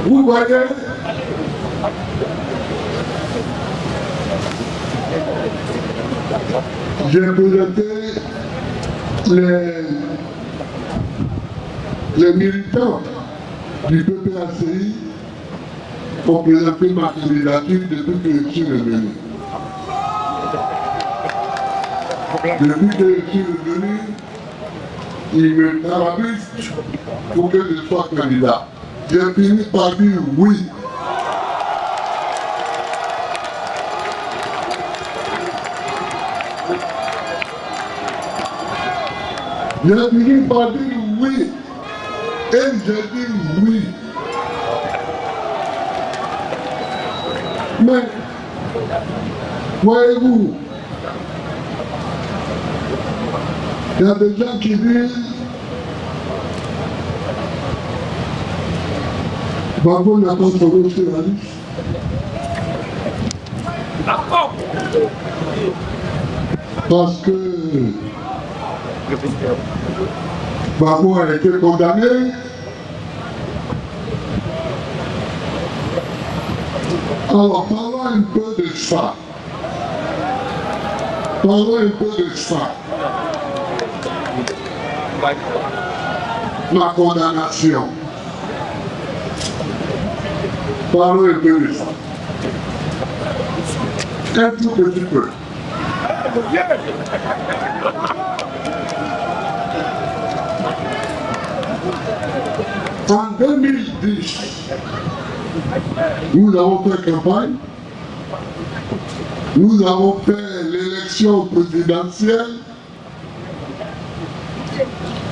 Vous voyez, j'ai présenté les militants du PPACI ont présenté ma candidature depuis que je suis revenu. Depuis que je suis revenu, ils me travaillent pour que je sois candidat. J'ai fini par dire oui. J'ai fini par dire oui. Et j'ai dit oui. Mais, voyez-vous, il y a des gens qui disent Babo n'a pas trouvé sur la liste. Parce que Babo a été condamné. Alors parlons un peu de ça. Parlons un peu de ça. Ma condamnation. Parlons un peu de ça. Un tout petit peu. En 2010, nous avons fait campagne, nous avons fait l'élection présidentielle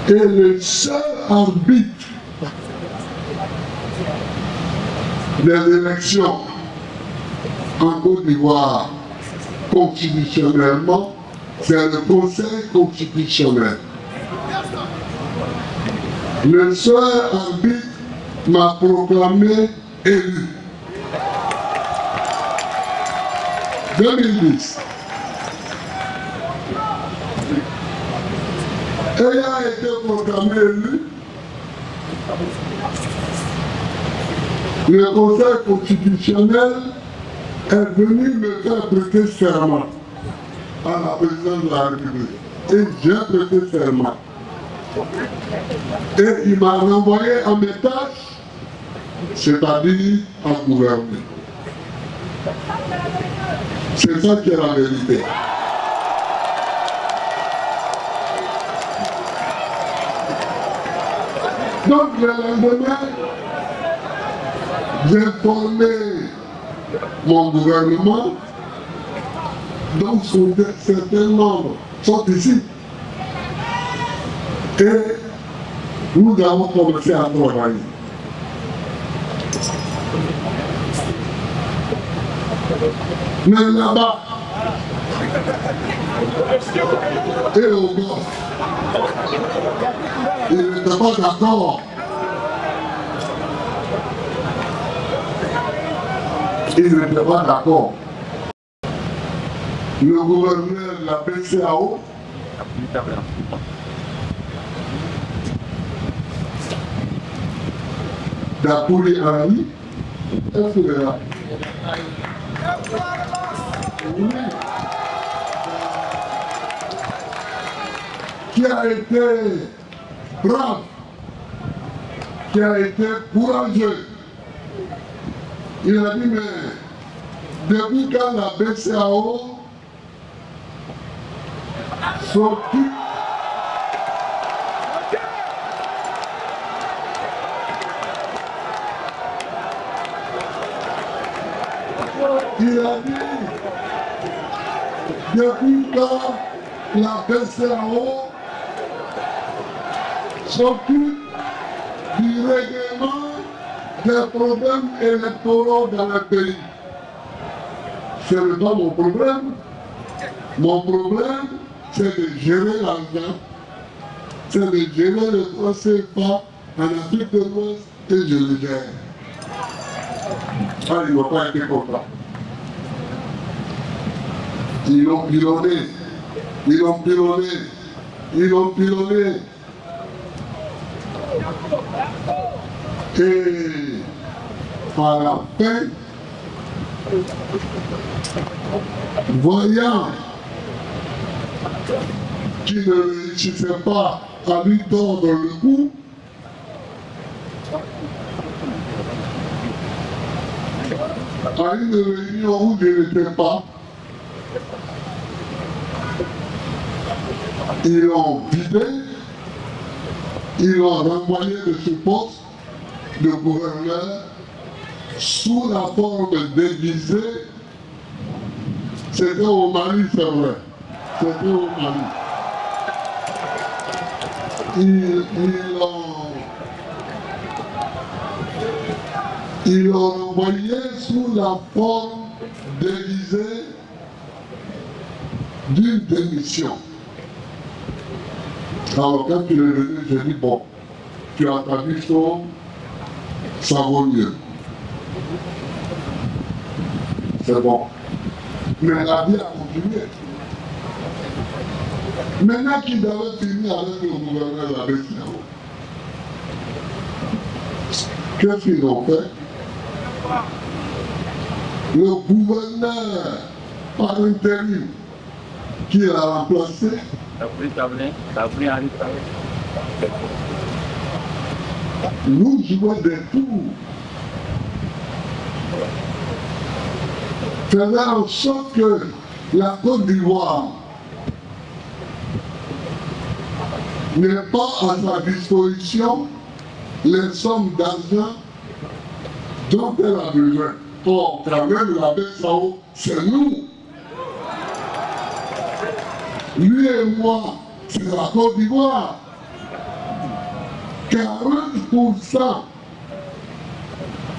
et le seul arbitre des élections en Côte d'Ivoire constitutionnellement, c'est le Conseil constitutionnel. Le seul arbitre m'a proclamé élu. 2010. Ayant été proclamé élu, le Conseil constitutionnel est venu me faire prêter serment à la présidence de la République. Et j'ai prêté serment. Et il m'a renvoyé à mes tâches, c'est-à-dire à gouverner. C'est ça qui est la vérité. Donc le lendemain, j'ai formé mon gouvernement, donc certains membres sont ici. Et nous avons commencé à travailler. Mais là-bas, et au bord, ils n'étaient pas d'accord. Ils n'étaient pas d'accord. Le gouverneur de la BCAO d'Apouli Arani, est-ce qu'il est là? Oui. Qui a été brave, qui a été courageux. Il a dit, mais depuis quand la BCAO s'occupe il a dit, depuis quand la BCAO s'occupe du règlement des problèmes électoraux dans le pays. Ce n'est pas mon problème. Mon problème, c'est de gérer l'argent, c'est de gérer le franc CFA en Afrique de l'Ouest et je le gère. Ah, il n'a pas été content. Ils l'ont pilonné, ils l'ont pilonné, ils l'ont pilonné. Et à la fin, voyant qu'il ne réussissait pas à lui tordre le cou, à une réunion où je n'étais pas, ils l'ont vidé, ils l'ont renvoyé de ce poste de gouverneur sous la forme déguisée. C'était au Mali, c'est vrai. C'était au Mali. Ils l'ont envoyé sous la forme déguisée d'une démission. Alors quand il est venu, j'ai dit, bon, tu as ta mission, ça vaut mieux. C'est bon. Mais la vie a continué. Maintenant qu'il avait fini avec le gouverneur de la BCEAO, qu'est-ce qu'ils ont fait? Le gouverneur par intérim qui l'a remplacé, nous jouons des tours, faisait en sorte que la Côte d'Ivoire n'ait pas à sa disposition les sommes d'argent dont elle a besoin. Or, quand même, la BCEAO, c'est nous. Lui et moi, c'est la Côte d'Ivoire. 40%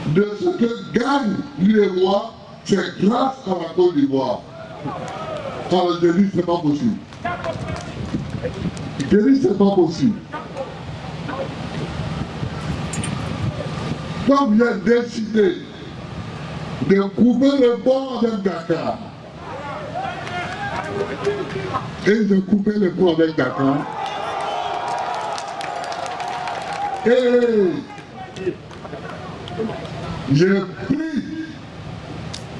de ce que gagne lui et moi, c'est grâce à la Côte d'Ivoire. Alors je dis, c'est pas possible. Je dis, c'est pas possible. Comme j'ai décidé de couper le pont avec Dakar, et de couper le pont avec Dakar, et j'ai pris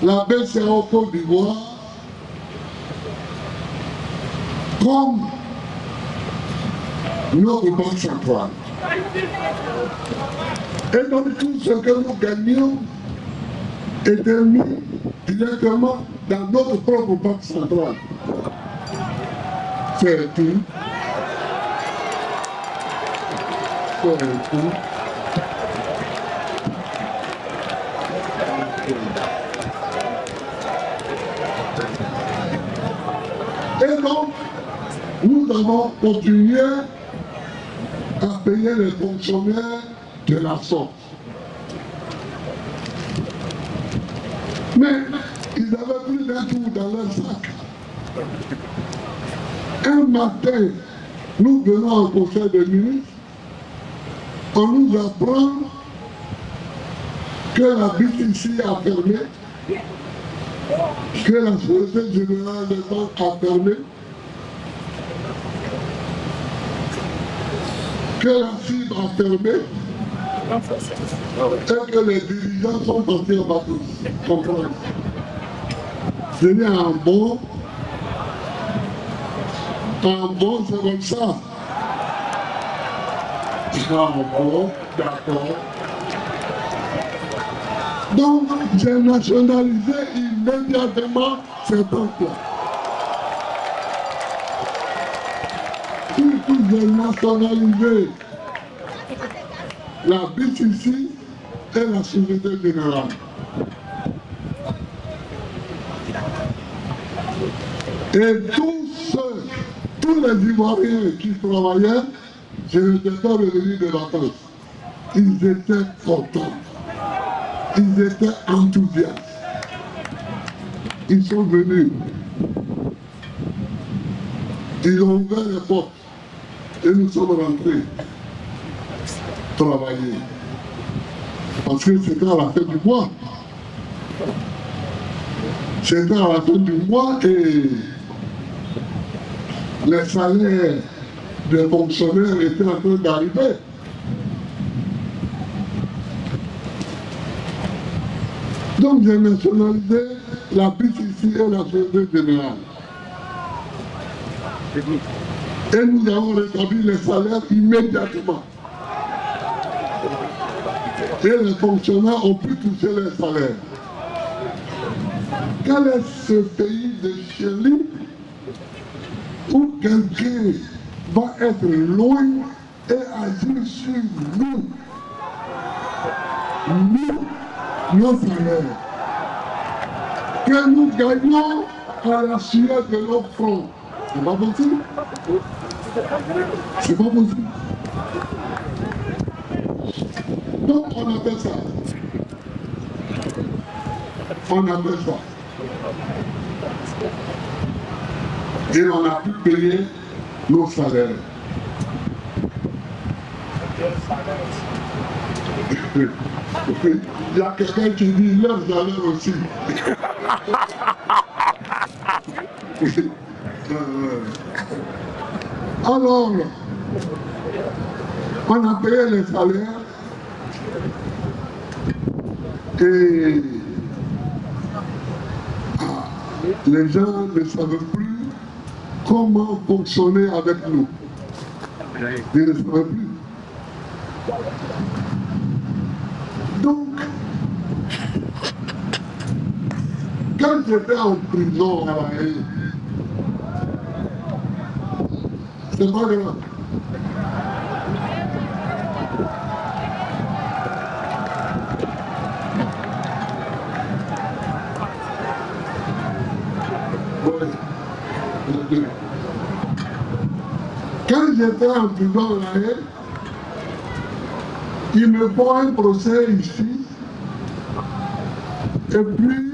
la BCEAO Côte d'Ivoire comme notre banque centrale. Et donc tout ce que nous gagnions était mis directement dans notre propre banque centrale. C'est tout. C'est tout. Et donc, nous avons continué à payer les fonctionnaires de la sorte. Mais ils avaient plus d'un tout dans leur sac. Un matin, nous venons au conseil des ministres, on nous apprend que la BCC a fermé, que la Société Générale des Banques a fermé, que la fibre a fermé, et que les dirigeants sont partis en vacances. Je dis en bon, c'est comme ça. En bon, d'accord. Donc, j'ai nationalisé immédiatement ces banques-là. Surtout, j'ai nationalisé la BCC et la Société Générale. Et tous les Ivoiriens qui travaillaient, je n'étais pas revenu de vacances. Ils étaient contents. Ils étaient enthousiastes. Ils sont venus. Ils ont ouvert les portes. Et nous sommes rentrés travailler. Parce que c'était à la fin du mois. C'était à la fin du mois et les salaires des fonctionnaires étaient en train d'arriver. Donc j'ai nationalisé la BCC et la Société Générale. Et nous avons rétabli les salaires immédiatement. Et les fonctionnaires ont pu toucher les salaires. Quel est ce pays de chérie où quelqu'un va être loin et agir sur nous? Nous, nos salaires. Que nous gagnons à la sueur de nos fronts. C'est pas possible. C'est pas possible. Donc on appelle ça. On appelle ça. Et on a pu payer nos salaires. Il y a quelqu'un qui dit leurs salaires aussi. Alors, on a payé les salaires et les gens ne savaient plus comment fonctionner avec nous. Ils ne savaient plus. Donc, quand j'étais en prison à La Haye, c'est pas grave. Quand j'étais en prison à La Haye, ils me font un procès ici, et puis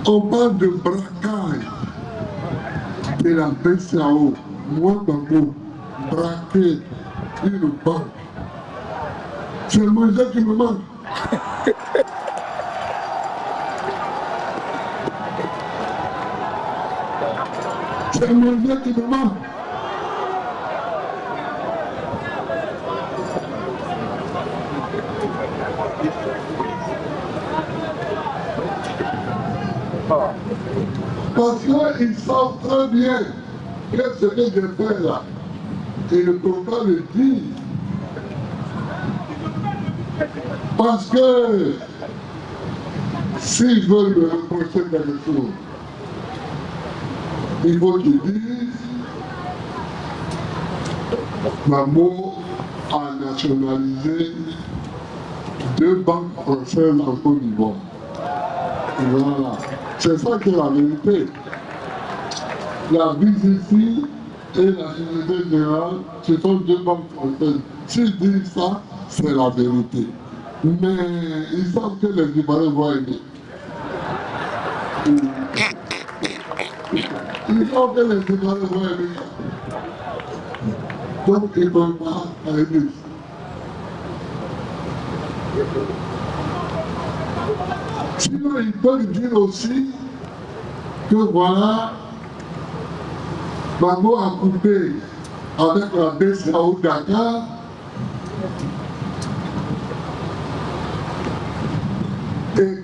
on parle de braquage de la BCAO. Moi, Babo, braquer une banque. C'est le manger qui me manque. C'est le manger qui me manque. Parce qu'ils savent très bien que ce que j'ai fait là, ils ne peuvent pas le dire. Parce que s'ils veulent me reprocher quelque chose, il faut qu'ils disent Mamo a nationalisé 2 banques françaises en Côte d'Ivoire. Voilà. C'est ça qui est la vérité. La BCC et la Société Générale, ce sont 2 banques françaises. S'ils disent ça, c'est la vérité. Mais ils savent que les Ivoiriens vont aimer. Ils savent que les Ivoiriens vont aimer ça. Donc ils ne peuvent pas aimer ça. Sinon, ils peuvent dire aussi que voilà, Babo a coupé avec la BCAO Dakar et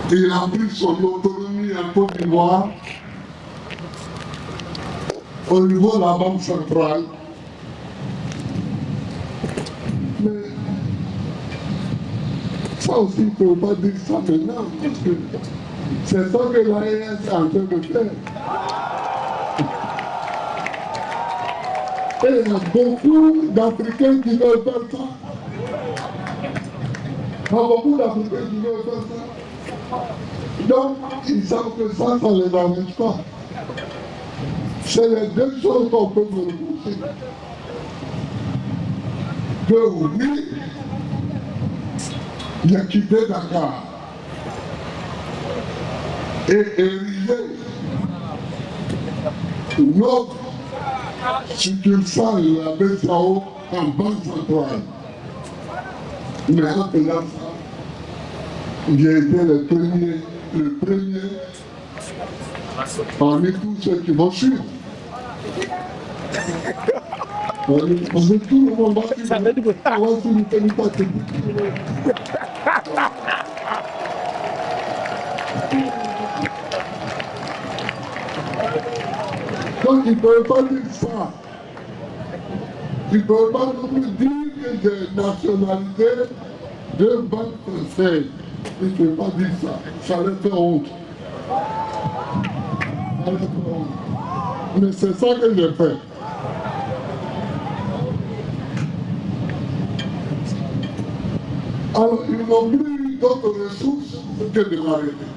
qu'il a pris son autonomie en Côte d'Ivoire au niveau de la Banque centrale. Mais ça aussi, il ne faut pas dire ça maintenant, parce que c'est ça que l'AES est en train de faire. Et il y a beaucoup d'Africains qui veulent faire ça. Il y a beaucoup d'Africains qui veulent faire ça. Donc, ils savent que ça ne les arrange pas. C'est les 2 choses qu'on peut me repousser. Que oui, il a quitté Dakar et érigé notre succursale, la BCAO, en banque centrale. Mais en faisant ça, j'ai été le premier parmi tous ceux qui vont suivre. Parce que tout le monde va dire, si nous tenons pas donc ils ne peuvent pas dire ça. Ils ne peuvent pas non plus dire que j'ai nationalisé 2 banques françaises. Ils ne peuvent pas dire ça. Ça leur fait honte. Ça leur fait honte. Mais c'est ça que j'ai fait. Alors, ils n'ont plus d'autres ressources que de m'arrêter.